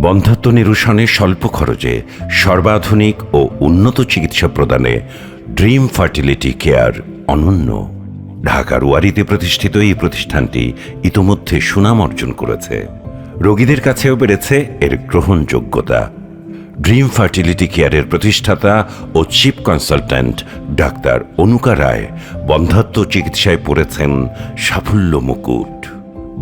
বন্ধ্যাত্ব নিরসনে স্বল্প খরচে সর্বাধুনিক ও উন্নত চিকিৎসা প্রদানে ড্রিম ফার্টিলিটি কেয়ার অনন্য। ঢাকার ওয়ারীতে প্রতিষ্ঠিত এই প্রতিষ্ঠানটি ইতোমধ্যে সুনাম অর্জন করেছে। রোগীদের কাছেও বেড়েছে এর গ্রহণযোগ্যতা। ড্রিম ফার্টিলিটি কেয়ারের প্রতিষ্ঠাতা ও চিফ কনসালট্যান্ট ডাক্তার অনুকা রায় বন্ধ্যাত্ব চিকিৎসায় পড়েছেন সাফল্য মুকুট।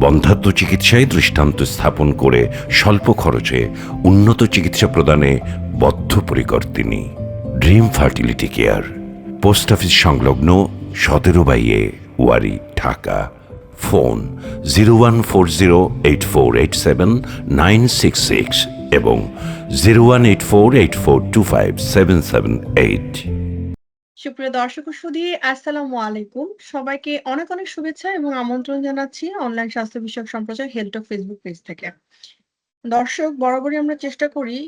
বন্ধ্যাত্ব চিকিৎসায় দৃষ্টান্ত স্থাপন করে স্বল্প খরচে উন্নত চিকিৎসা প্রদানে বদ্ধপরিকর তিনি। Dream fertility care, post office সংলগ্ন 17/A, ওয়ারী, ঢাকা। ফোন 01408487966 এবং 01848425778। সুপ্রিয় দর্শক ও সুধী, আসসালামু আলাইকুম। সবাইকে অনেক অনেক শুভেচ্ছা এবং আমন্ত্রণ জানাচ্ছি অনলাইন স্বাস্থ্য বিষয়ক সম্প্রচার হেলথ টক ফেসবুক পেজ থেকে। দর্শক, বরাবরই আমরা চেষ্টা করি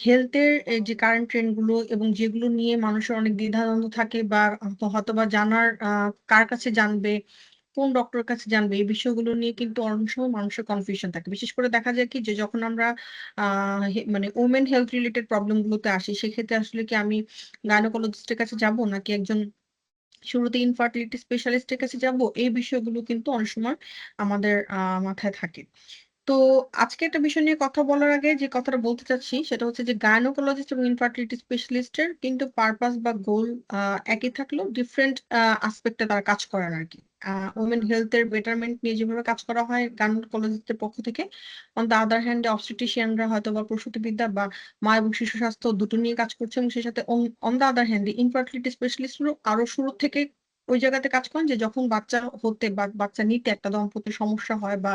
হেলথের এই যে কারেন্ট ট্রেন্ড গুলো এবং যেগুলো নিয়ে মানুষের অনেক দ্বিধাদ্বন্দ্ব থাকে বা হয়তোবা জানার কার কাছে জানবে, কোন ডক্টরের কাছে জানবে, এই বিষয়গুলো নিয়ে কিন্তু অনেক সময় মানুষের কনফিউশন থাকে। বিশেষ করে দেখা যায় কি যে যখন আমরা মানে ওমেন হেলথ রিলেটেড প্রবলেম গুলোতে আসি, সেক্ষেত্রে আসলে কি আমি গাইনোকোলজিস্টের কাছে যাব নাকি একজন শুরুতে ইনফার্টিলিটি স্পেশালিস্টের কাছে যাব, এই বিষয়গুলো কিন্তু অনেক সময় আমাদের মাথায় থাকে। তো আজকে একটা বিষয় নিয়ে কথা বলার আগে যে কথাটা বলতে চাচ্ছি সেটা হচ্ছে যে গাইনোকোলজিস্ট এবং ইনফার্টিলিটি স্পেশালিস্টের কিন্তু পারপাস বা গোল একই থাকলেও ডিফারেন্ট আসপেক্টে তারা কাজ করেন আর কি। ওমেন হেলথ এর বেটারমেন্ট নিয়ে যেভাবে কাজ করা হয় গাইনোকোলজিস্টের পক্ষ থেকে, অন দ্য আদার হ্যান্ড অবস্টেট্রিশিয়ানরা হয়তো বা প্রসূতিবিদ্যা বা মা এবং শিশু স্বাস্থ্য দুটো নিয়ে কাজ করছে, এবং সেই সাথে on the other hand infertility স্পেশালিস্টরা আরো শুরু থেকে ওই জায়গাতে কাজ করেন যে যখন বাচ্চা হতে বা বাচ্চা নিতে একটা দম্পতির সমস্যা হয় বা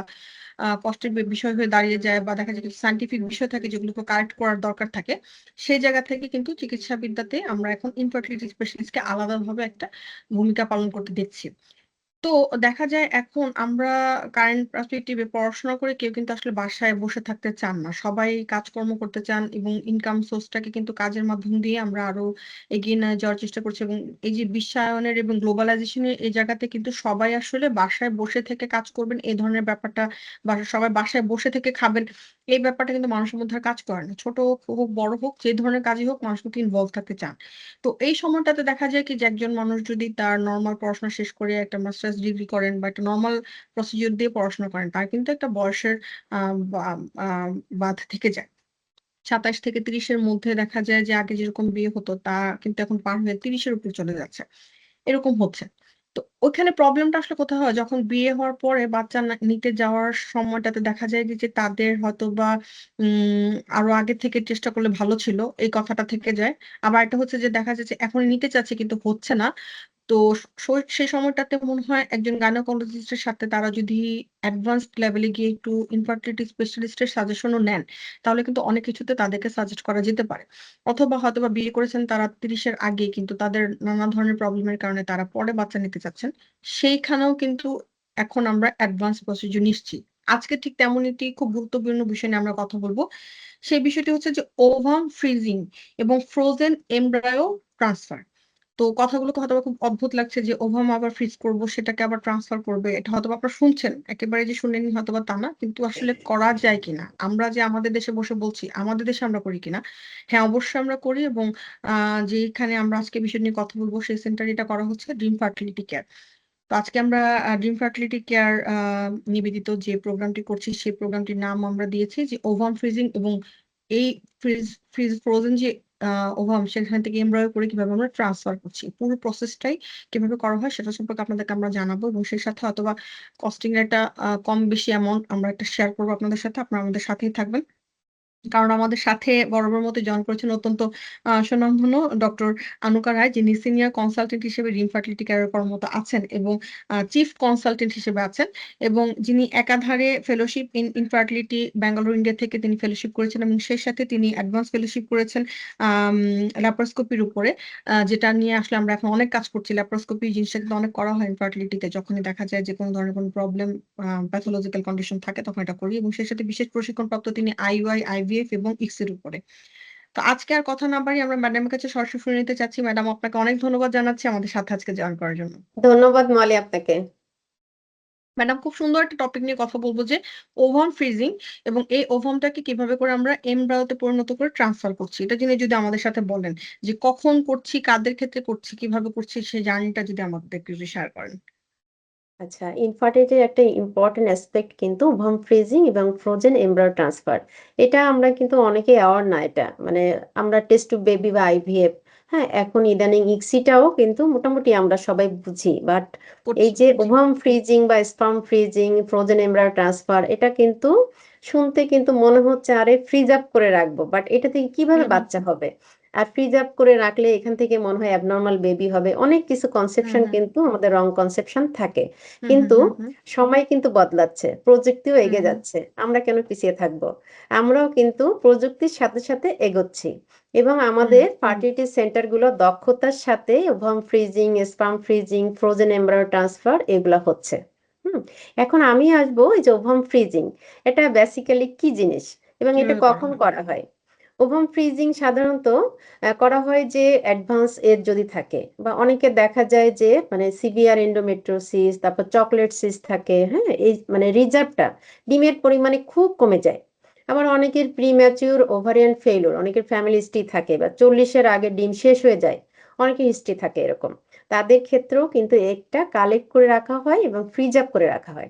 কষ্টের বিষয় হয়ে দাঁড়িয়ে যায় বা দেখা যায় কিছু সায়েন্টিফিক বিষয় থাকে যেগুলোকে কারেক্ট করার দরকার থাকে, সেই জায়গা থেকে কিন্তু চিকিৎসা বিদ্যাতে আমরা এখন ইনফার্টিলিটি স্পেশালিস্টকে আলাদাভাবে একটা ভূমিকা পালন করতে দেখছি। তো দেখা যায় এখন আমরা কারেন্ট পার্সপেক্টিভে পড়াশোনা করে কেউ কিন্তু আসলে বাসায় বসে থাকতে চান না। সবাই কাজকর্ম করতে চান এবং ইনকাম সোর্সটাকে কিন্তু কাজের মাধ্যম দিয়ে আমরা আরো এগিয়ে নিয়ে যাওয়ার চেষ্টা করছি, এবং এই যে বিশ্বায়নের এবং গ্লোবালাইজেশনের এই জায়গাতে কিন্তু সবাই আসলে বাসায় বসে থেকে কাজ করবেন এই ধরনের ব্যাপারটা, বা সবাই বাসায় বসে থেকে খাবেন, এই ব্যাপারটা কিন্তু মানুষের মধ্যে আর কাজ করে না। ছোট হোক, বড় হোক, যে ধরনের কাজই হোক, মানুষ কিন্তু ইনভলভ থাকতে চান। তো এই সময়টাতে দেখা যায় কি যে একজন মানুষ যদি তার নরমাল পড়াশোনা শেষ করে একটা মাস্টার্স ডিগ্রি করেন বা একটা নরমাল প্রসিডিউর দিয়ে পড়াশোনা করেন, তার কিন্তু একটা বয়সের বাঁধ থেকে যায়। ২৭ থেকে ৩০ এর মধ্যে দেখা যায় যে আগে যেরকম বিয়ে হতো তা কিন্তু এখন পার হয়ে ৩০ এর উপর চলে যাচ্ছে। এরকম হচ্ছে। তো ওইখানে প্রবলেমটা আসলে কোথায় হয়? যখন বিয়ে হওয়ার পরে বাচ্চা নিতে যাওয়ার সময়টাতে দেখা যায় যে তাদের হয়তোবা আরো আগে থেকে চেষ্টা করলে ভালো ছিল, এই কথাটা থেকে যায়। আবার একটা হচ্ছে যে দেখা যাচ্ছে এখন নিতে চাচ্ছে কিন্তু হচ্ছে না। তো সেই সময়টাতে মনে হয় একজন গাইনোকোলজিস্ট এর সাথে তারা যদি অ্যাডভান্সড লেভেলে গিয়ে একটু ইনফার্টিলিটি স্পেশালিস্ট এর সাজেশনও নেন, তাহলে কিন্তু অনেক কিছুতে তাদেরকে সাজেস্ট করা যেতে পারে। অথবা হয়তোবা বিয়ে করেছেন তারা ৩০ এর আগে, কিন্তু তাদের নানা ধরনের প্রবলেমের কারণে তারা পরে বাচ্চা নিতে চাচ্ছেন। সেইখানেও কিন্তু এখন আমরা অ্যাডভান্স প্রসিডিউর নিচ্ছি। আজকে ঠিক তেমনই একটি খুব গুরুত্বপূর্ণ বিষয় নিয়ে আমরা কথা বলব। সেই বিষয়টি হচ্ছে যে ওভাম ফ্রিজিং এবং ফ্রোজেন এমব্রায়ো ট্রান্সফার। তো কথাগুলোকে হয়তোবা খুব অদ্ভুত লাগছে যে ওভাম আবার ফ্রিজ করব, সেটাকে আবার ট্রান্সফার করবে। এটা হয়তোবা আপনারা শুনছেন। একেবারে যে শুনেননি হয়তোবা তা না। কিন্তু আসলে করা যায় কিনা? আমরা যে আমাদের দেশে বসে বলছি, আমাদের দেশে আমরা করি কিনা? হ্যাঁ, অবশ্যই আমরা করি, এবং যেইখানে আমরা আজকে বিষয় নিয়ে কথা বলব সেই সেন্টারে এটা করা হচ্ছে ড্রিম ফার্টিলিটি কেয়ার। তো আজকে আমরা ড্রিম ফার্টিলিটি কেয়ার নিবেদিত যে প্রোগ্রামটি করছি, সেই প্রোগ্রামটির নাম আমরা দিয়েছি যে ওভাম ফ্রিজিং, এবং এই ফ্রোজেন যে ওভাম সেখান থেকে এমব্রয়ো করে কিভাবে আমরা ট্রান্সফার করছি, পুরো প্রসেসটাই কিভাবে করা হয় সেটা সম্পর্কে আপনাদেরকে আমরা জানাবো, এবং সেই সাথে হয়তোবা কস্টিং এর একটা কম বেশি অ্যামাউন্ট আমরা একটা শেয়ার করবো আপনাদের সাথে। আপনারা আমাদের সাথেই থাকবেন। কারণ আমাদের সাথে বরাবর মতো জয়েন করেছেন অত্যন্ত স্বনামধন্য ডক্টর আনুকা রায়, যিনি সিনিয়র কনসালটেন্ট হিসেবে ড্রিম ফার্টিলিটি কেয়ারে কর্মরত আছেন এবং চিফ কনসালটেন্ট হিসেবে আছেন, এবং যিনি একাধারে fellowship in infertility Bangalore India থেকে তিনি ফেলোশিপ করেছেন, এবং সেই সাথে তিনি অ্যাডভান্স ফেলোশিপ করেছেন আম ল্যাপারোস্কোপির উপরে, যেটা নিয়ে আসলে আমরা এখন অনেক কাজ করছি। ল্যাপারোস্কোপি জিনিসটা কিন্তু অনেক করা হয় ইনফার্টিলিটিতে। যখনই দেখা যায় যে কোনো ধরনের কোনো প্রবলেম, প্যাথোলজিক্যাল কন্ডিশন থাকে, তখন এটা করি, এবং সেই সাথে বিশেষ প্রশিক্ষণপ্রাপ্ত তিনি আইইউআই, আইভিএফ এবং ইকস এর উপরে। তো আজকে আর কথা না বাড়িয়ে আমরা ম্যাডামের কাছে সরাসরি শুনে নিতে চাচ্ছি। ম্যাডাম, আপনাকে অনেক ধন্যবাদ জানাচ্ছি আমাদের সাথে আজকে জয়েন করার জন্য। ধন্যবাদ মলি আপনাকে। ম্যাডাম খুব সুন্দর একটা টপিক নিয়ে কথা বলবো যে ওভাম ফ্রিজিং এবং এই ওভামটাকে কিভাবে করে আমরা এমব্রায়োতে পরিণত করে ট্রান্সফার করছি। এটা জেনে যদি আমাদের সাথে বলেন যে কখন করছি, কাদের ক্ষেত্রে করছি, কিভাবে করছি সেই জার্নিটা যদি আমাদের একটু যদি শেয়ার করেন। আচ্ছা, ইনফার্টিলিটির একটা ইম্পর্টেন্ট অ্যাসপেক্ট কিন্তু ওভাম ফ্রিজিং এবং ফ্রোজেন এমব্রায়ো ট্রান্সফার। এটা আমরা কিন্তু অনেকেই অ্যাওয়ার না এটা। মানে আমরা টেস্ট টু বেবি বা আইভিএফ, হ্যাঁ? এখন ইদানিং ইক্সিটাও কিন্তু মোটামুটি আমরা সবাই বুঝি। বাট এই করছি। যে জি। ওভাম ফ্রিজিং বা sperm freezing, frozen embryo transfer এটা কিন্তু শুনতে কিন্তু মনে হচ্ছে আরে ফ্রিজ আপ করে রাখবো। বাট এটা থেকে কিভাবে হুম, হুম, বাচ্চা হবে? আর ফ্রিজ আপ করে রাখলে এখান থেকে মনে হয় অ্যাবনরমাল বেবি হবে। অনেক কিছু হুম, কনসেপশন হুম, কিন্তু আমাদের রং কনসেপশন থাকে। হুম, হুম, কিন্তু হুম, হুম, সময় কিন্তু বদলাচ্ছে। প্রযুক্তিও হুম, এগিয়ে হুম, যাচ্ছে। আমরা কেন পিছিয়ে থাকবো? আমরাও কিন্তু প্রযুক্তির সাথে, সাথে এগোচ্ছি। এবং হুম, আমাদের ফার্টিলিটি সেন্টারগুলো দক্ষতার সাথে ovum freezing, sperm freezing, frozen embryo transfer এগুলা হচ্ছে। হুম? এখন আমি আসবো এই যে ওভাম ফ্রিজিং, এটা বেসিক্যালি কি জিনিস এবং এটা কিভাবে করা কখন হয়? করা হয়? ওভাম ফ্রিজিং সাধারণত করা হয় যে অ্যাডভান্স এজ যদি থাকে বা অনেকের দেখা যায় যে মানে সিভিয়ার এন্ডোমেট্রিওসিস, তারপর চকলেট সিস্ট থাকে, হ্যাঁ? এই মানে রিজার্ভটা ডিমের পরিমাণে খুব কমে যায়। আবার অনেকের প্রিম্যাচিউর ওভারিয়ান ফেইলিউর, অনেকের ফ্যামিলি হিস্ট্রি থাকে বা ৪০ এর আগে ডিম শেষ হয়ে যায়। অনেকের হিস্ট্রি থাকে এরকম। তাদের ক্ষেত্রেও কিন্তু এগটা কালেক্ট করে রাখা হয় এবং ফ্রিজ আপ করে রাখা হয়।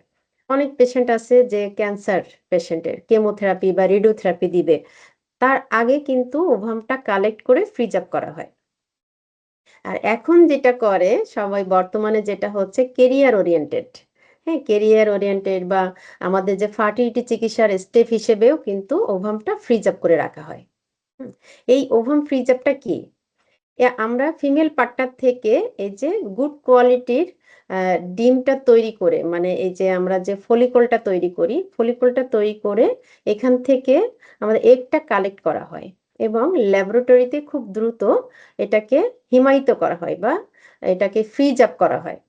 অনেক পেশেন্ট আছে যে ক্যান্সার পেশেন্টের কেমোথেরাপি বা রেডিওথেরাপি দিবে। তার আগে কিন্তু ওভামটা কালেক্ট করে ফ্রিজ আপ করা হয়। আর এখন যেটা করে সবাই বর্তমানে যেটা হচ্ছে কেরিয়ার ওরিয়েন্টেড। হ্যাঁ? কেরিয়ার ওরিয়েন্টেড বা আমাদের যে ফার্টিলিটি চিকিৎসার স্টেপ হিসেবেও কিন্তু ওভামটা ফ্রিজ আপ করে রাখা হয়। হুম? এই ওভাম ফ্রিজ আপটা কি? আমরা ফিমেল পার্টনার থেকে এই যে গুড কোয়ালিটির আ ডিমটা তৈরি করে মানে এই যে আমরা যে ফলিকলটা তৈরি করি, ফলিকলটা তৈরি করে এখান থেকে আমাদের এগটা কালেক্ট করা হয় এবং ল্যাবরেটরিতে খুব দ্রুত এটাকে হিমায়িত করা হয় বা এটাকে ফ্রিজ আপ করা হয়।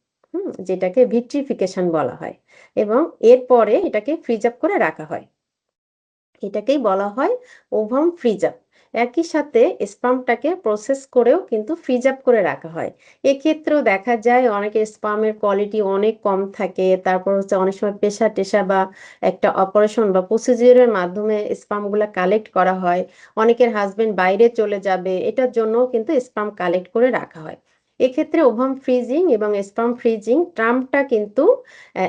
যেটাকে ভিট্রিফিকেশন বলা হয় এবং এরপরে এটাকে ফ্রিজ আপ করে রাখা হয়। এটাকেই বলা হয় ওভাম ফ্রিজ আপ। একই সাথে স্পার্মটাকে প্রসেস করেও কিন্তু ফ্রিজ আপ করে রাখা হয়। এক্ষেত্রেও দেখা যায় অনেকের স্পার্মের কোয়ালিটি অনেক কম থাকে। তারপর হচ্ছে অনেক সময় প্রেশার-টেশার বা একটা অপারেশন বা প্রসিজিওর এর মাধ্যমে স্পার্মগুলা কালেক্ট করা হয়। অনেকের হাসব্যান্ড বাইরে চলে যাবে, এটার জন্যও কিন্তু স্পার্ম কালেক্ট করে রাখা হয়। এক্ষেত্রে ওভাম ফ্রিজিং এবং স্পার্ম ফ্রিজিং টার্মটা কিন্তু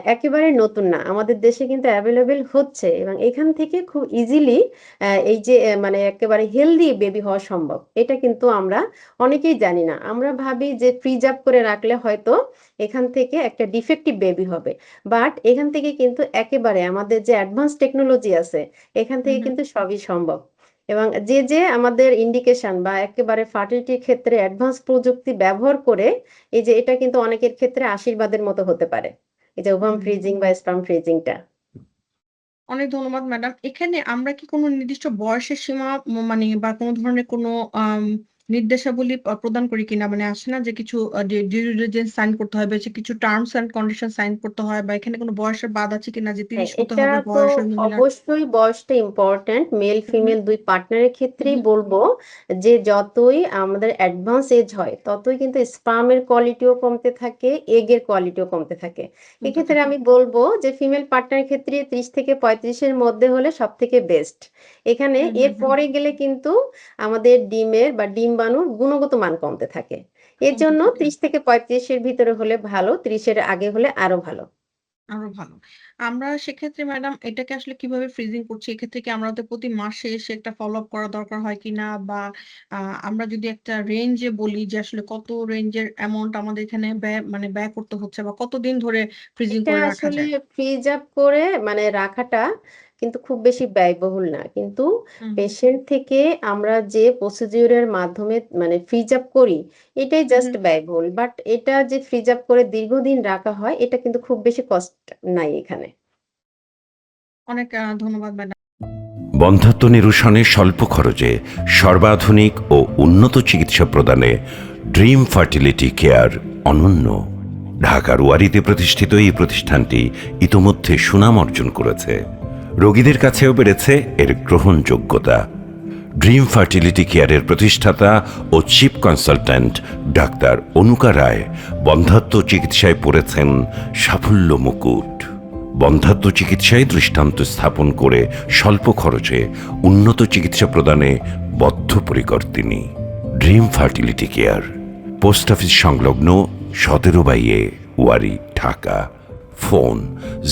একেবারে নতুন না। আমাদের দেশে কিন্তু এভেইলেবল হচ্ছে এবং এখান থেকে খুব ইজিলি এই যে মানে একেবারে হেলথি বেবি হওয়া সম্ভব। এটা কিন্তু আমরা অনেকেই জানি না। আমরা ভাবি যে ফ্রিজ আপ করে রাখলে হয়তো এখান থেকে একটা ডিফেক্টিভ বেবি হবে। বাট এখান থেকে কিন্তু একেবারে আমাদের যে অ্যাডভান্স টেকনোলজি আছে, এখান হুম, থেকে হুম। কিন্তু সবই সম্ভব। এবং যে আমাদের ইন্ডিকেশন বা একেবারে ফার্টিলিটির ক্ষেত্রে অ্যাডভান্স প্রযুক্তি ব্যবহার করে এই যে এটা কিন্তু অনেকের ক্ষেত্রে আশীর্বাদের মতো হতে পারে। এই যে ওভাম হুম। ফ্রিজিং বা স্পার্ম ফ্রিজিংটা। অনেক ধন্যবাদ ম্যাডাম। এখানে আমরা কি কোনো নির্দিষ্ট বয়সের সীমা মানে বা কোনো ধরনের কোনো নির্দেশাবলী প্রদান করি কিনা? মানে আসে না যে কিছু ডিউ ডিলিজেন্স সাইন করতে হয় বা হচ্ছে কিছু টার্মস অ্যান্ড কন্ডিশন সাইন করতে হয় বা এখানে কোনো বয়সের বাদ আছে কিনা যে হ্যাঁ, ৩০ হতে এটা হবে তো বয়স ওই মহিলার? অবশ্যই বয়সটা ইম্পোর্টেন্ট। মেল হুম, হুম, ফিমেল ২ পার্টনারের হুম, ক্ষেত্রেই হুম, বলবো যে যতই আমাদের অ্যাডভান্স এজ হয়, ততই কিন্তু স্পার্মের কোয়ালিটিও কমতে থাকে, এগের কোয়ালিটিও কমতে থাকে। কমতে এক্ষেত্রে থাকে। আমি বলবো যে ফিমেল পার্টনারের ক্ষেত্রে ৩০ থেকে ৩৫ এর মধ্যে হলে সবথেকে বেস্ট। এখানে হুম, হুম, এর হুম। পরে গেলে কিন্তু আমাদের ডিমের বা ডিম্বাণুর গুণগত মান কমতে থাকে। কমতে এজন্য থাকে। ৩০ থেকে ৩৫ এর ভিতরে হলে ভালো, ৩০ এর আগে হলে আরো ভালো। আরো ভালো। আমরা সেক্ষেত্রে ম্যাডাম এটাকে আসলে কিভাবে ফ্রিজিং করছি? এক্ষেত্রে কি আমরা ওদের প্রতি মাসে এসে একটা ফলো আপ করা দরকার হয় কিনা? বা আ আমরা যদি একটা রেঞ্জ এ বলি যে আসলে কত রেঞ্জের অ্যামাউন্ট আমাদের এখানে ব্যয় করতে হচ্ছে বা কতদিন ধরে ফ্রিজিং এটা করে রাখা আসলে যায়? ফ্রিজ আপ করে মানে রাখাটা কিন্তু খুব বেশি ব্যয়বহুল না। কিন্তু হুম, হুম, পেশেন্ট থেকে আমরা যে প্রসিডিউর এর মাধ্যমে মানে ফ্রিজ আপ করি, এটাই হুম, জাস্ট হুম। ব্যয়বহুল। বাট এটা যে ফ্রিজ আপ করে দীর্ঘদিন রাখা হয়, এটা কিন্তু খুব বেশি কস্ট নাই এখানে। অনেক ধন্যবাদ ম্যাডাম। বন্ধ্যাত্ব নিরসনে স্বল্প খরচে সর্বাধুনিক ও উন্নত চিকিৎসা প্রদানে ড্রিম ফার্টিলিটি কেয়ার অনন্য। ঢাকার ওয়ারিতে প্রতিষ্ঠিত এই প্রতিষ্ঠানটি ইতোমধ্যে সুনাম অর্জন করেছে। রোগীদের কাছেও বেড়েছে এর গ্রহণযোগ্যতা। ড্রিম ফার্টিলিটি কেয়ারের প্রতিষ্ঠাতা ও চিফ কনসালট্যান্ট ডাক্তার অনুকা রায় বন্ধ্যাত্ব চিকিৎসায় পড়েছেন সাফল্য মুকুট। বন্ধ্যাত্ব চিকিৎসায় দৃষ্টান্ত স্থাপন করে স্বল্প খরচে উন্নত চিকিৎসা প্রদানে বদ্ধপরিকর তিনি। Dream fertility care, post office সংলগ্ন 17/A, ওয়ারী, ঢাকা। ফোন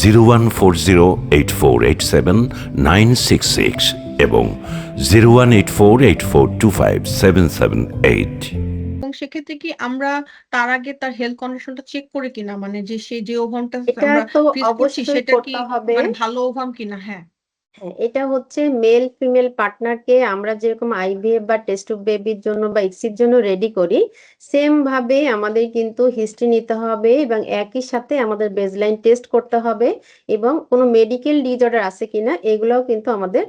01408487966 এবং 01848425778। এবং সেক্ষেত্রে কি আমরা তার আগে তার হেলথ কন্ডিশনটা চেক করে কিনা, মানে যে সে যে ওভামটা এটা আমরা তো ফ্রিজ করছি অবশ্যই সেটা কি করতে হবে। মানে ভালো ওভাম কিনা? হ্যাঁ। হ্যাঁ, এটা হচ্ছে মেল ফিমেল পার্টনারকে আমরা যেরকম আইভিএফ বা টেস্ট টিউব বেবির জন্য বা ইক্সির জন্য রেডি করি, সেম ভাবে আমাদের কিন্তু হিস্ট্রি নিতে হবে এবং একই সাথে আমাদের বেসলাইন টেস্ট করতে হবে এবং কোনো মেডিকেল ডিসঅর্ডার আছে কিনা এগুলোও কিন্তু আমাদের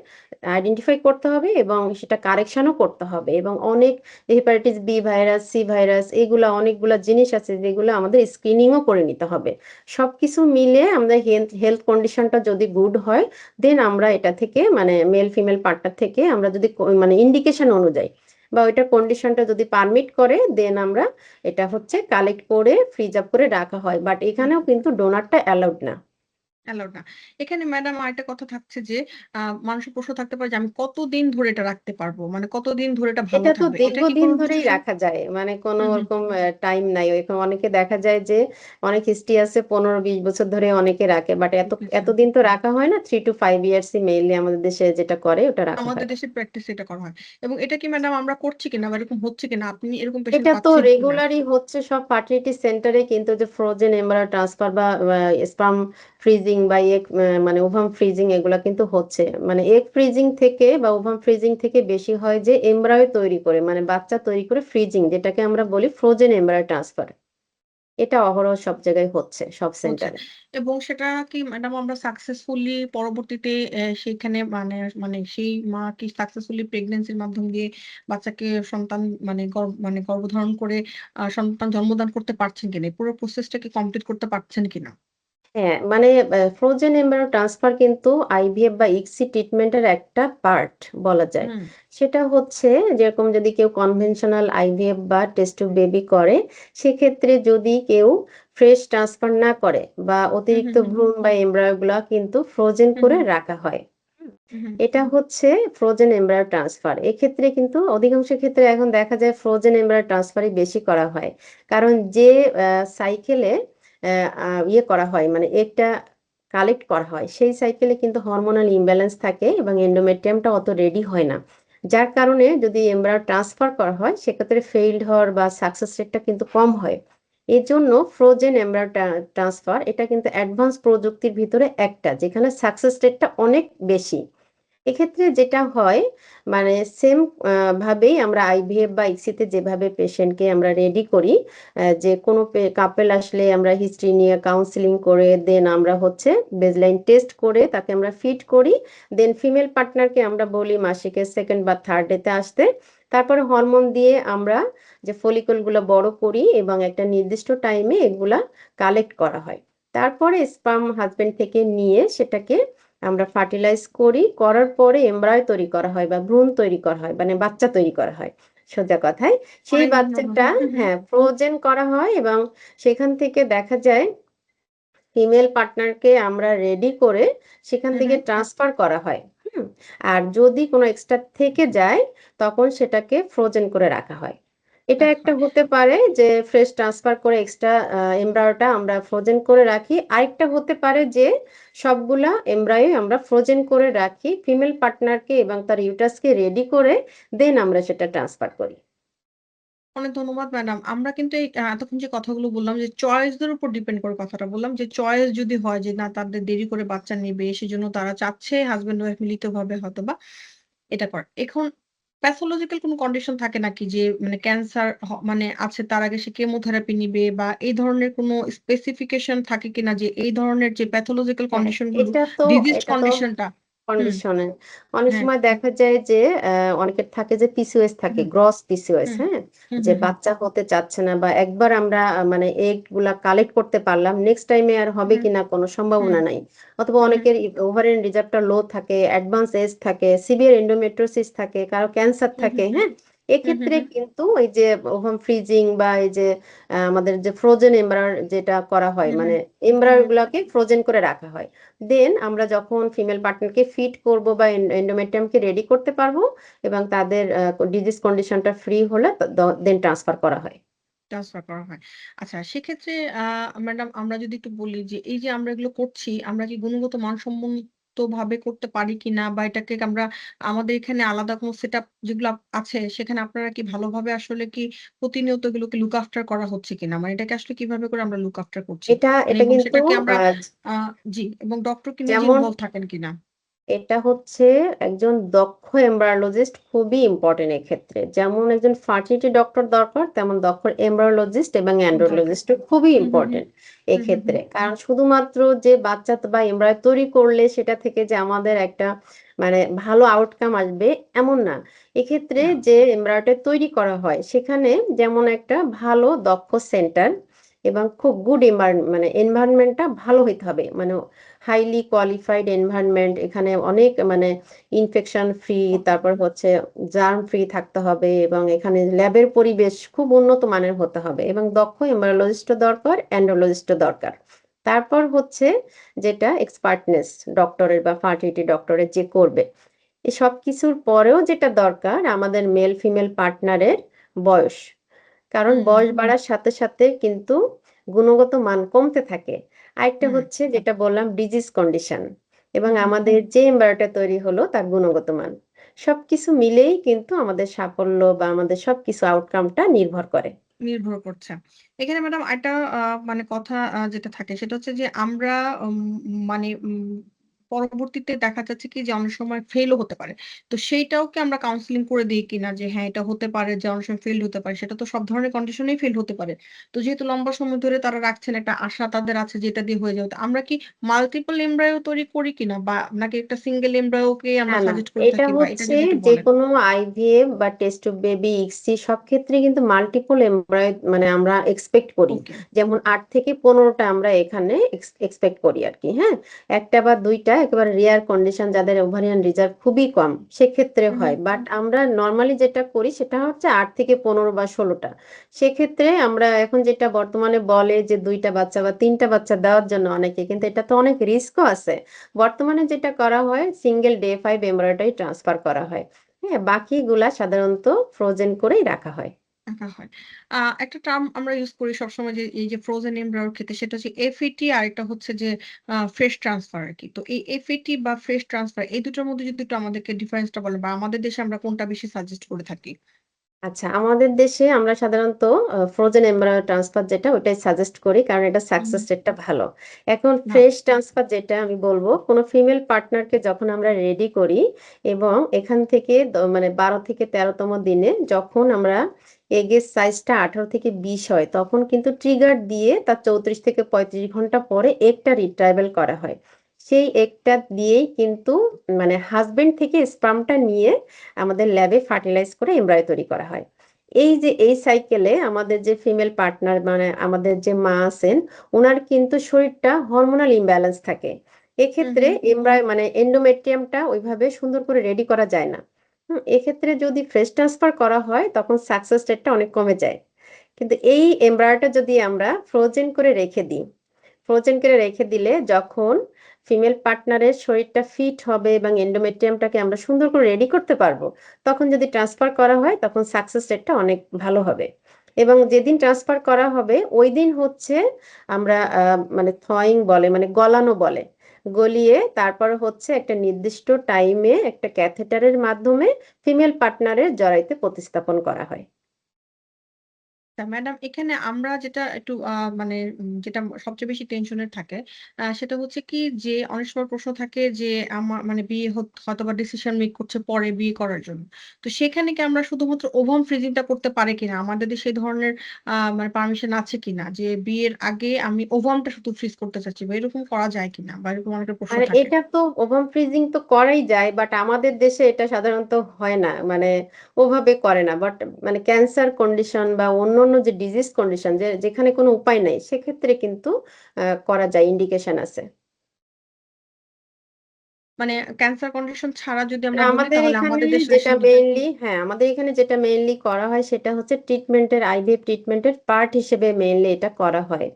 আইডেন্টিফাই করতে হবে এবং সেটা কারেকশনও করতে হবে। এবং অনেক hepatitis B virus, C virus, এগুলা অনেকগুলা জিনিস আছে যেগুলো আমাদের স্ক্রিনিংও করে নিতে হবে। সবকিছু মিলে আমাদের হেলথ কন্ডিশনটা যদি গুড হয়, দেন আমরা এটা থেকে মানে মেল ফিমেল পার্টনার থেকে আমরা যদি মানে ইন্ডিকেশন অনুযায়ী বা ওইটা কন্ডিশনটা যদি পারমিট করে, দেন আমরা এটা হচ্ছে কালেক্ট করে ফ্রিজ আপ করে রাখা হয়। বাট এখানেও কিন্তু ডোনারটা অ্যালাউড না। অ্যালাউড না। এখানে ম্যাডাম আরেকটা কথা থাকছে যে মানুষের প্রশ্ন থাকতে পারে যে আমি কতদিন ধরে এটা রাখতে পারবো, মানে কতদিন ধরে এটা ভালো এটা তো থাকবে, এটা কি দীর্ঘদিন কোনো ধরেই কিছু? রাখা যায়, মানে কোনো হুম হুম ওরকম টাইম নাই। ওইরকম অনেকে দেখা যায় যে অনেক হিস্ট্রি আছে 15-20 বছর ধরে অনেকে রাখে, বাট আচ্ছা। এতদিন তো রাখা হয় না। 3 to 5 years মেইনলি আমাদের দেশে যেটা করে ওটা রাখা আমাদের হয়। দেশে প্র্যাকটিস এটা করা হয়। এবং এটা কি ম্যাডাম আমরা করছি কিনা বা এরকম হচ্ছে কিনা, আপনি এরকম পেশেন্ট এটা তো পাচ্ছেন কিনা? রেগুলারই হচ্ছে সব ফার্টিলিটি সেন্টারে, কিন্তু যে ফ্রোজেন এমব্রায়ো ট্রান্সফার বা স্পার্ম ফ্রিজিং বা এগ মানে ওভাম ফ্রিজিং এগুলা কিন্তু হচ্ছে। মানে এগ ফ্রিজিং থেকে বা ওভাম ফ্রিজিং থেকে বেশি হয় যে এমব্রায়ো তৈরি করে মানে বাচ্চা তৈরি করে ফ্রিজিং, যেটাকে আমরা বলি ফ্রোজেন এমব্রায়ো ট্রান্সফার। এটা অহরহ সব জায়গায় হচ্ছে, সব হচ্ছে। সেন্টারে। এবং সেটা কি ম্যাডাম আমরা সাকসেসফুলি পরবর্তীতে সেখানে মানে মানে সেই মা কি সাকসেসফুলি প্রেগন্যান্সির মাধ্যম দিয়ে বাচ্চাকে সন্তান মানে মানে গর্ভধারণ করে সন্তান জন্মদান করতে পারছেন কিনা, পুরো প্রসেসটাকে কমপ্লিট করতে পারছেন কিনা? হ্যাঁ, মানে ফ্রোজেন এমব্রায়ো ট্রান্সফার কিন্তু আইভিএফ বা ইক্সি ট্রিটমেন্টের একটা পার্ট বলা যায়। হুম সেটা হচ্ছে যেরকম যদি কেউ কনভেনশনাল আইভিএফ বা টেস্ট টিউব বেবি করে, সেক্ষেত্রে যদি কেউ ফ্রেশ ট্রান্সফার না করে বা হুম অতিরিক্ত হুম হুম ভ্রূণ বা এমব্রায়ো গুলা কিন্তু ফ্রোজেন হুম করে হুম রাখা হয়। হুম, হুম এটা হচ্ছে ফ্রোজেন এমব্রায়ো ট্রান্সফার। এক্ষেত্রে কিন্তু অধিকাংশ ক্ষেত্রে এখন দেখা যায় ফ্রোজেন এমব্রায়ো ট্রান্সফারই বেশি করা হয়। কারণ যে সাইকেলে ইয়ে করা হয় মানে এগটা কালেক্ট করা হয়, সেই সাইকেলে কিন্তু হরমোনাল ইমব্যালেন্স থাকে এবং এন্ডোমেট্রিয়ামটা অত রেডি হয় না। যার কারণে যদি এমব্রায়ো ট্রান্সফার করা হয় সেক্ষেত্রে ফেইলড হওয়ার বা সাকসেস রেটটা কিন্তু কম হয়। এজন্য ফ্রোজেন এমব্রায়ো ট্রান্সফার এটা কিন্তু অ্যাডভান্স প্রযুক্তির ভিতরে একটা, যেখানে সাকসেস রেটটা অনেক বেশি। এক্ষেত্রে যেটা হয় মানে সেম ভাবেই আমরা আইভিএফ বা ইক্সিতে যেভাবে পেশেন্টকে আমরা রেডি করি, যে কোনো কাপেল আসলে আমরা হিস্ট্রি নিয়ে কাউন্সিলিং করে দেন আমরা হচ্ছে বেসলাইন টেস্ট করে তাকে আমরা ফিট করি। দেন ফিমেল পার্টনারকে আমরা বলি মাসিকের সেকেন্ড বা থার্ড ডেতে আসতে। তারপরে হরমোন দিয়ে আমরা যে ফলিকলগুলো বড় করি এবং একটা নির্দিষ্ট টাইমে এগুলা কালেক্ট করা হয়। তারপরে স্পার্ম হাজবেন্ড থেকে নিয়ে সেটাকে আমরা ফার্টিলাইজ করি, করার পরে এমব্রায়ো তৈরি করা হয় বা ভ্রূণ তৈরি করা হয়, মানে বাচ্চা তৈরি করা হয় সোজা কথায়। সেই অনেক ধন্যবাদ। বাচ্চাটা হুম হুম হ্যাঁ ফ্রোজেন করা হয় এবং সেখান থেকে দেখা যায় ফিমেল পার্টনারকে আমরা রেডি করে সেখান হুম থেকে হুম ট্রান্সফার করা হয়। হুম, আর যদি কোনো এক্সট্রা থেকে যায় তখন সেটাকে ফ্রোজেন করে রাখা হয়। এটা রাখা একটা হয়। হতে পারে যে ফ্রেশ ট্রান্সফার করে এক্সট্রা এমব্রায়োটা আমরা ফ্রোজেন করে রাখি। আরেকটা হতে পারে যে সবগুলা এমব্রায়ো আমরা ফ্রোজেন করে রাখি, ফিমেল পার্টনারকে এবং তার ইউটাসকে রেডি করে দেন আমরা সেটা ট্রান্সফার করি। অনেক ধন্যবাদ ম্যাডাম। আমরা কিন্তু এই এতক্ষণ যে কথাগুলো বললাম যে চয়েস এর উপর ডিপেন্ড করে কথাটা বললাম, যে চয়েস যদি হয় যে না তাদের দেরি করে বাচ্চা নেবে সেজন্য তারা চাচ্ছে হাজবেন্ড ওয়াইফ মিলিতভাবে হয়তোবা এটা করে। এখন প্যাথোলজিক্যাল কোনো কন্ডিশন থাকে নাকি যে মানে ক্যান্সার মানে আছে তার আগে সে কেমোথেরাপি নিবে বা এই ধরনের কোনো স্পেসিফিকেশন থাকে কিনা যে এই ধরনের যে প্যাথোলজিক্যাল হ্যাঁ, কন্ডিশন গুলো এটা তো ডিজিজ এটা তো কন্ডিশনটা? হুম কন্ডিশনে অনেক হ্যাঁ সময় দেখা যায় যে অনেকের থাকে যে পিসিওএস থাকে, হুম গ্রস পিসিওএস, হুম হ্যাঁ, হুম যে হুম হুম বাচ্চা হতে চাচ্ছে না বা একবার আমরা মানে এগ গুলা কালেক্ট করতে পারলাম, নেক্সট টাইমে আর হবে হুম কিনা কোনো হুম সম্ভাবনা নাই। অথবা হুম অনেকের ওভারিয়ান রিজার্ভটা লো থাকে, অ্যাডভান্স এজ থাকে, সিভিয়ার এন্ডোমেট্রোসিস থাকে, কারো ক্যান্সার হুম থাকে, হুম হ্যাঁ, হুম হুম এক্ষেত্রে হুম কিন্তু এই যে ওভাম ফ্রিজিং বা এই যে আমাদের যে ফ্রোজেন এমব্রায়ার যেটা করা হয়, হুম মানে হুম এমব্রায়ার হুম গুলাকে ফ্রোজেন করে রাখা হয়। দেন আমরা যখন ফিমেল পার্টনারকে ফিট করব বা এন্ডোমেট্রিয়ামকে রেডি করতে পারবো এবং তাদের ডিজিজ কন্ডিশনটা ফ্রি হলে দেন ট্রান্সফার করা হয়। ট্রান্সফার করা হয়। আচ্ছা সেক্ষেত্রে ম্যাডাম আমরা যদি একটু বলি যে এই যে আমরা এগুলো করছি, আমরা কি গুণগত মানসম্মত ভাবে করতে পারি কিনা? বা এটাকে আমরা আমাদের এখানে আলাদা কোনো সেটআপ যেগুলো আছে সেখানে আপনারা কি ভালোভাবে আসলে কি প্রতিনিয়ত এগুলোকে লুক আফটার করা হচ্ছে কিনা? মানে এটাকে আসলে কিভাবে করে আমরা লুক আফটার করছি? এটা মানে এটা এবং কিন্তু সেটাকে আমরা আহ, আ জি এবং ডক্টর কি নিজে যেমন ইনভলভ থাকেন কিনা? এটা হচ্ছে একজন দক্ষ এমব্রায়োলজিস্ট খুবই ইম্পর্টেন্ট এক্ষেত্রে। যেমন একজন ফার্টিলিটি ডক্টর দরকার, তেমন দক্ষ এমব্রায়োলজিস্ট এবং দরকার। অ্যান্ড্রোলজিস্ট খুবই হুম, হুম, হুম। ইম্পর্টেন্ট হুম, হুম, হুম। এক্ষেত্রে। কারণ শুধুমাত্র যে বাচ্চা বা এমব্রায়ো তৈরি করলে সেটা থেকে যে আমাদের একটা মানে ভালো আউটকাম আসবে এমন না। এক্ষেত্রে না। যে এমব্রায়োটা তৈরি করা হয় সেখানে যেমন একটা ভালো দক্ষ সেন্টার এবং খুব গুড মানে এনভায়রনমেন্টটা ভালো হইতে হবে। মানে হাইলি কোয়ালিফাইড এনভায়রনমেন্ট, এখানে অনেক মানে ইনফেকশন ফ্রি, ওকে। তারপর হচ্ছে জার্ম ফ্রি থাকতে হবে এবং এখানে ল্যাবের পরিবেশ খুব উন্নত মানের হতে হবে এবং দক্ষ এমব্রায়োলজিস্টও দরকার, অ্যান্ড্রোলজিস্টও দরকার। তারপর হচ্ছে যেটা এক্সপার্টনেস ডক্টরের বা ফার্টিলিটি ডক্টরের যে করবে, এই সব কিছুর পরেও যেটা দরকার আমাদের মেল ফিমেল পার্টনারের বয়স। কারণ হুম, বয়স বাড়ার সাথে সাথে কিন্তু গুণগত মান কমতে থাকে। আরেকটা হুম, হচ্ছে যেটা বললাম ডিজিজ কন্ডিশন এবং হুম, হুম, হুম। আমাদের যে এমব্রায়োটা তৈরি হলো তার গুণগত মান। সবকিছু মিলেই কিন্তু আমাদের সাফল্য বা আমাদের সবকিছু আউটকামটা নির্ভর করে। নির্ভর করছে। এখানে ম্যাডাম একটা মানে কথা যেটা থাকে সেটা হচ্ছে যে আমরা উম মানে পরবর্তীতে দেখা যাচ্ছে কি যে অনেক সময় ফেইলও হতে পারে। তো সেইটাও কি আমরা কাউন্সেলিং করে দেই কিনা যে হ্যাঁ, এটা হতে পারে যে অনেক সময় ফেইলড হতে পারে। সেটা তো সব ধরনের কন্ডিশনেই ফেইলড হতে পারে। তো যেহেতু লম্বা সময় ধরে তারা রাখছেন একটা আশা তাদের আছে যে এটা দিয়ে হয়ে যাবে। তো আমরা কি মাল্টিপল এমব্রায়ো তৈরি করি কিনা বা নাকি একটা সিঙ্গেল এমব্রায়োকেই না আমরা না, সাজেস্ট করে এটা থাকি বা এটা হচ্ছে যদি একটু যে বলেন? কোনো আইভিএফ বা টেস্ট টিউব বেবি, ইক্সি সব ক্ষেত্রে কিন্তু মাল্টিপল এমব্রয় মানে আমরা এক্সপেক্ট করি। ওকে। যেমন 8 থেকে 15টা আমরা এখানে এক্সপেক্ট করি আর কি। হ্যাঁ, একটা বা দুইটা একেবারে রেয়ার কন্ডিশন যাদের ওভারিয়ান রিজার্ভ খুবই কম সেক্ষেত্রে হুম, হয়, হুম। বাট আমরা নর্মালি যেটা করি সেটা হচ্ছে 8 থেকে 15 বা 16টা। সেক্ষেত্রে আমরা এখন যেটা বর্তমানে বলে যে 2টা বাচ্চা বা 3টা বাচ্চা দেওয়ার জন্য অনেকে, কিন্তু এটা তো অনেক রিস্কও আছে। বর্তমানে যেটা করা হয় সিঙ্গেল ডে 5 এমব্রয়ডারি ট্রান্সফার করা হয়। হ্যাঁ, বাকিগুলা সাধারণত ফ্রোজেন করেই রাখা হয়। আঁকা হয়। একটা টার্ম আমরা ইউজ করি সবসময় যে এই যে ফ্রোজেন এমব্রয়ডারির ক্ষেত্রে সেটা হচ্ছে এফইটি আরেকটা হচ্ছে যে ফ্রেশ ট্রান্সফার আরকি। তো এই এফইটি বা ফ্রেশ ট্রান্সফার এই দুটোর মধ্যে যদি একটু আমাদেরকে ডিফারেন্সটা বলেন বা আমাদের দেশে আমরা কোনটা বেশি সাজেস্ট করে থাকি? আচ্ছা, আমাদের দেশে আমরা সাধারণত ফ্রোজেন এমব্রয়ো ট্রান্সফার যেটা ওটাই সাজেস্ট করি, কারণ এটা হুম, সাকসেস রেটটা ভালো। এখন না। ফ্রেশ ট্রান্সফার যেটা আমি বলবো, কোনো ফিমেল পার্টনারকে যখন আমরা রেডি করি এবং এখান থেকে মানে 12 থেকে 13তম দিনে যখন আমরা এগের সাইজটা 18 থেকে 20 হয় তখন কিন্তু ট্রিগার দিয়ে তার 34 থেকে 35 ঘন্টা পরে এগটা রিট্রাইভাল করা হয়। সেই এগটা দিয়েই কিন্তু মানে হাজবেন্ড থেকে স্পার্মটা নিয়ে আমাদের ল্যাবে ফার্টিলাইজ করে এমব্রয়ো তৈরি করা হয়। এই যে এই সাইকেলে আমাদের যে ফিমেল পার্টনার মানে আমাদের যে মা আছেন, ওনার কিন্তু শরীরটা হরমোনাল ইমব্যালেন্স থাকে। হুম, এক্ষেত্রে হুম। এমব্রয় মানে এন্ডোমেট্রিয়ামটা ওইভাবে সুন্দর করে রেডি করা যায় না। এক্ষেত্রে যদি ফ্রেশ ট্রান্সফার করা হয় তখন সাকসেস রেটটা অনেক কমে যায়। কিন্তু এই এমব্রয়টা যদি আমরা ফ্রোজেন করে রেখে দিই, ফ্রোজেন করে রেখে দিলে যখন ফিমেল পার্টনারের শরীরটা ফিট হবে এবং এন্ডোমেট্রিয়ামটাকে আমরা সুন্দর করে রেডি করতে পারবো, তখন যদি ট্রান্সফার করা হয় তখন সাকসেস রেটটা অনেক ভালো হবে। এবং যেদিন ট্রান্সফার করা হবে ওই দিন হচ্ছে আমরা মানে থয়িং বলে মানে গলানো বলে, গলিয়ে তারপর হচ্ছে একটা নির্দিষ্ট টাইমে একটা ক্যাথেটারের মাধ্যমে ফিমেল পার্টনারের জরায়ুতে প্রতিস্থাপন করা হয়। ম্যাডাম এখানে আমরা যেটা একটু মানে যেটা সবচেয়ে বেশি টেনশনের থাকে সেটা হচ্ছে কি যে অনেক সময় প্রশ্ন থাকে যে আমার মানে বিয়ে হয়তোবা ডিসিশন মেক করছে পরে বিয়ে করার জন্য। তো সেখানে কি আমরা শুধুমাত্র ওভাম ফ্রিজিংটা করতে পারি কিনা? আমাদের দেশে এই ধরনের মানে পারমিশন আছে কিনা? যে বিয়ের আগে আমি ওভামটা শুধু ফ্রিজ করতে চাচ্ছি বা এরকম করা যায় কিনা? বা এরকম অনেকের প্রশ্ন মানে থাকে। এটা তো ওভাম ফ্রিজিং তো করাই যায়, বাট আমাদের দেশে এটা সাধারণত হয় না, মানে ওভাবে করে না। বাট মানে ক্যান্সার কন্ডিশন বা অন্যান্য যে ডিজিজ কন্ডিশন যেখানে কোনো উপায় নাই সেক্ষেত্রে কিন্তু করা যায়, ইন্ডিকেশন আছে। মানে ক্যান্সার কন্ডিশন ছাড়া যদি মানে আমরা বলি আমাদের তাহলে এখানে আমাদের দেশে যেটা আসলে মেইনলি, হ্যাঁ আমাদের এখানে যেটা মেইনলি করা হয় সেটা হচ্ছে ট্রিটমেন্টের, আইভিএফ ট্রিটমেন্টের পার্ট হিসেবে মেইনলি এটা করা হয়।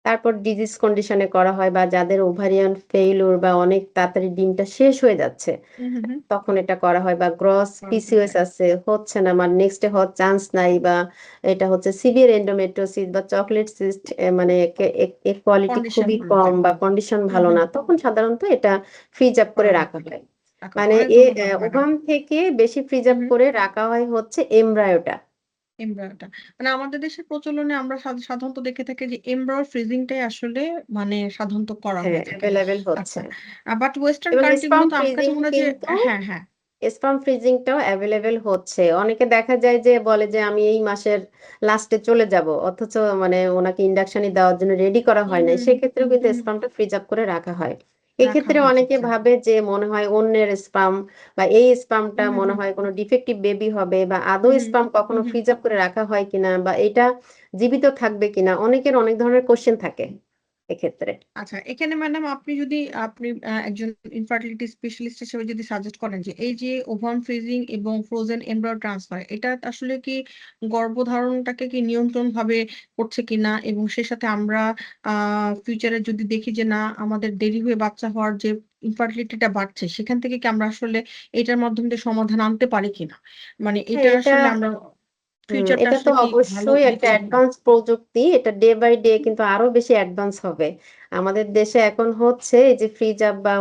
তারপর ডিজিজ কন্ডিশনে করা হয়, বা যাদের ওভারিয়ান ফেইলুর বা অনেক তাড়াতাড়ি ডিমটা শেষ হয়ে যাচ্ছে হুম হুম হুম, তখন এটা করা হয়, বা গ্রস করা যেতে পিসিওএস পারে। আছে হচ্ছে না, মানে নেক্সট হওয়ার চান্স নাই, বা এটা হচ্ছে সিভিয়ার এন্ডোমেট্রিওসিস বা চকলেট সিস্ট, মানে কোয়ালিটি কন্ডিশন খুবই গুলোতে। কম বা কন্ডিশন হুম ভালো হুম, না, তখন সাধারণত এটা ফ্রিজ আপ করে করা হয়। রাখা হয়। রাখা। মানে অনেক ধন্যবাদ ম্যাডাম। ওভাম থেকে বেশি ফ্রিজ হুম আপ হুম, করে রাখা হয় হচ্ছে এমব্রায়োটা। এমব্রয়টা মানে আমাদের দেশের প্রচলনে আমরা সাধারণত দেখে থাকি যে এমব্রয় ফ্রিজিংটাই আসলে মানে সাধারণত করা হ্যাঁ, হয়ে থাকে। অ্যাভেলেবেল হচ্ছে। আচ্ছা, বাট ওয়েস্টার্ন এবং কান্ট্রি স্পাম গুলোতে আমার কাছে ফ্রিজিং মনে হয় যে কিন্তু, হ্যাঁ হ্যাঁ, স্পাম ফ্রিজিংটাও অ্যাভেলেবেল হচ্ছে। অনেকে দেখা যায় যে বলে যে আমি এই মাসের লাস্টে চলে যাব, অথচ মানে ওনাকে ইন্ডাকশনই দেওয়ার জন্য রেডি করা হুম হয় নাই, হুম সেক্ষেত্রেও কিন্তু হুম, স্পামটা ফ্রিজ আপ করে রাখা হয়। রাখা এক্ষেত্রে হয়ে অনেকে থাকে। ভাবে যে মনে হয় অন্যের স্পাম বা এই স্পামটা হুম মনে হুম হয় কোনো ডিফেক্টিভ বেবি হবে, বা আদৌ হুম স্পাম কখনো হুম হুম, ফ্রিজ আপ করে রাখা হয় কিনা, বা এটা জীবিত থাকবে কিনা, অনেকের অনেক ধরনের কোশ্চেন থাকে এক্ষেত্রে। আচ্ছা, এখানে ম্যাডাম আপনি যদি একজন ইনফার্টিলিটি স্পেশালিস্ট হিসেবে যদি সাজেস্ট করেন যে এই যে ওভান ফ্রিজিং এবং ফ্রোজেন এমব্রয় ট্রান্সফার এটা আসলে কি গর্ভধারণটাকে কি নিয়ন্ত্রণ ভাবে করছে কিনা, এবং সে সাথে আমরা ফিউচারে যদি দেখি যে না আমাদের দেরি হয়ে বাচ্চা হওয়ার যে ইনফার্টিলিটিটা বাড়ছে সেখান থেকে কি আমরা আসলে এটার মাধ্যমে দিয়ে সমাধান আনতে পারি কিনা, মানে হ্যাঁ, এটা এটা আসলে আমরা ফিউচারটা এটা তো আসলে কি ভালো অবশ্যই একটা দিচ্ছে কিনা। অ্যাডভান্স প্রযুক্তি, এটা ডে বাই ডে কিন্তু আরো বেশি অ্যাডভান্স হবে। আমাদের দেশে এখন হচ্ছে এই যে ফ্রিজ আপ বা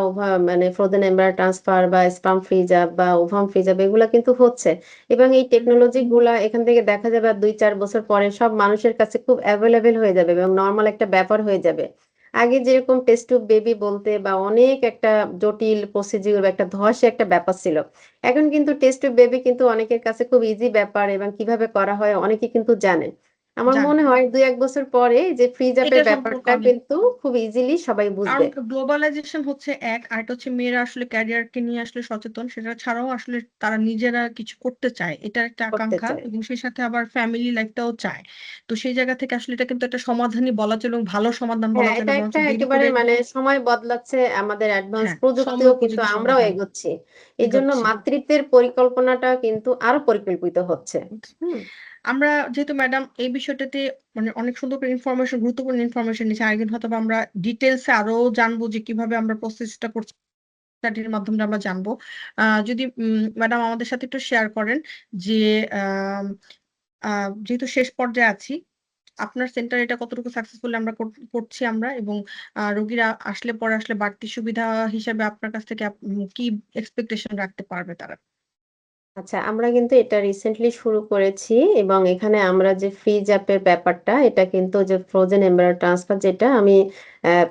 মানে ফ্রোজেন এমব্রায়ো ট্রান্সফার বা স্পাম ফ্রিজ আপ বা ওভাম ফ্রিজ আপ, এগুলা কিন্তু হচ্ছে। এবং এই হুম হুম, টেকনোলজি গুলা এখান থেকে দেখা যাবে আর 2-4 বছর পরে সব মানুষের কাছে খুব অ্যাভেলেবেল হয়ে যাবে এবং নর্মাল একটা ব্যাপার হয়ে যাবে। আগে যেরকম টেস্ট টিউব বেবি বলতে বা অনেক একটা জটিল প্রসিডিউর বা একটা ধসে একটা ব্যাপার ছিল, এখন কিন্তু টেস্ট টিউব বেবি কিন্তু অনেকের কাছে খুব ইজি ব্যাপার, এবং কিভাবে করা হয় অনেকে কিন্তু জানে। আমার জানে মনে হয় 2-1 বছর পরে যে ফ্রিজ আপের এটা সম্পর্কে ব্যাপারটা অনেক, কিন্তু খুব ইজিলি সবাই কারণ বুঝবে। গ্লোবালাইজেশন হচ্ছে এক, আর এটা হচ্ছে মেয়েরা আসলে ক্যারিয়ারকে নিয়ে আসলে সচেতন, সেটা ছাড়াও আসলে তারা নিজেরা কিছু করতে চায়, এটা একটা করতে আকাঙ্ক্ষা, চায়। এবং সেই সাথে আবার ফ্যামিলি লাইফটাও চায়। তো সেই জায়গা থেকে আসলে এটা কিন্তু একটা সমাধানই বলা চলে, এবং ভালো সমাধান বলা হ্যাঁ, চলে, এটা বরঞ্চ একটা দেরি একেবারে করে মানে সময় বদলাচ্ছে, আমাদের অ্যাডভান্স হ্যাঁ প্রযুক্তিও কিন্তু সময়োপযোগী আমরাও সমাধান এগোচ্ছি। এই জন্য এগোচ্ছে। মাতৃত্বের পরিকল্পনাটা কিন্তু আরো পরিকল্পিত হচ্ছে। হুম। আমরা যেহেতু ম্যাডাম এই বিষয়টাতে মানে অনেক সুন্দর করে ইনফরমেশন, গুরুত্বপূর্ণ ইনফরমেশন নিচ্ছি, আরেকদিন হয়তো বা আমরা ডিটেলসে আরো জানবো যে কিভাবে আমরা প্রসেসটা করছি, স্টাডির মাধ্যমে আমরা জানবো। যদি ম্যাডাম আমাদের সাথে একটু শেয়ার করেন যে আম, যেহেতু শেষ পর্যায়ে আছি, আপনার সেন্টার এটা কতটুকু সাকসেসফুল আমরা করছি আমরা, এবং রোগীরা আসলে পরে আসলে বাড়তি সুবিধা হিসেবে আপনার কাছ থেকে কি এক্সপেকটেশন রাখতে পারবে তারা। আচ্ছা, আমরা কিন্তু এটা রিসেন্টলি শুরু করেছি, এবং এখানে আমরা যে ফ্রিজ অ্যাপের ব্যাপারটা, এটা কিন্তু যে ফ্রোজেন এমব্রায়ো ট্রান্সফার, যেটা আমি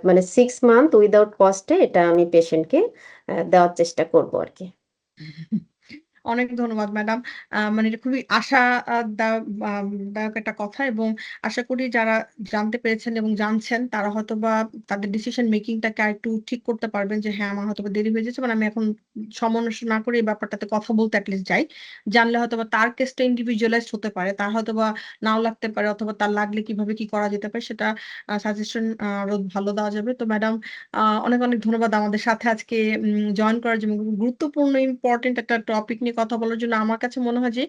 মানে 6 মান্থ উইদাউট কস্টে এটা আমি পেশেন্টকে দেওয়ার চেষ্টা করব আর কি। অনেক ধন্যবাদ ম্যাডাম। মানে এটা খুবই আশা দায়ক একটা কথা, এবং আশা করি যারা জানতে পেরেছেন এবং জানছেন তারা হয়তোবা তাদের ডিসিশন মেকিংটাকে আরেকটু ঠিক করতে পারবেন যে হ্যাঁ আমার হয়তোবা দেরি হয়ে যাচ্ছে, মানে আমি এখন সময় নষ্ট না করে এই ব্যাপারটাতে কথা বলতে এটলিস্ট যাই। জানলে হয়তোবা তার কেসটা ইন্ডিভিজুয়ালাইজড হতে পারে, তার হয়তোবা নাও লাগতে পারে, অথবা তার লাগলে কিভাবে কি করা যেতে পারে সেটা সাজেশন আরো ভালো দেওয়া যাবে। তো ম্যাডাম অনেক অনেক ধন্যবাদ আমাদের সাথে আজকে জয়েন করার জন্য, গুরুত্বপূর্ণ ইম্পর্টেন্ট একটা টপিক নিয়ে কথা বলার জন্য। আমার কাছে মনে হয় যে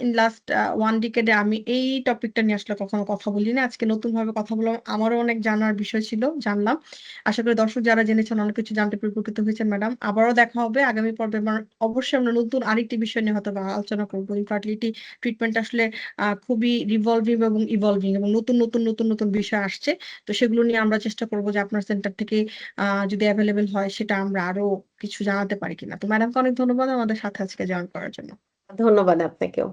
ইন লাস্ট 1 ডিকেডে আমি এই টপিকটা নিয়ে আসলে কখনো কথা বলিনি, আজকে নতুন ভাবে কথা বললাম, আমারও অনেক জানার বিষয় ছিল, জানলাম। আশা করি দর্শক যারা জেনেছেন অনেক কিছু জানতে পেরে উপকৃত হয়েছেন ম্যাডাম। আবারও দেখা হবে আগামী পর্বে, অবশ্যই আমরা নতুন আরেকটি বিষয় নিয়ে হয়তো বা আলোচনা করবো। ইনফার্টিলিটি ট্রিটমেন্ট আসলে খুবই রিভলভিং এবং ইভলভিং, এবং নতুন নতুন নতুন নতুন বিষয় আসছে। তো সেগুলো নিয়ে আমরা চেষ্টা করবো যে আপনার সেন্টার থেকে যদি অ্যাভেলেবেল হয় সেটা আমরা আরো কিছু জানাতে পারি কিনা। তো ম্যাডামকে অনেক ধন্যবাদ আমাদের সাথে আজকে জয়েন করার জন্য। ধন্যবাদ আপনাকেও।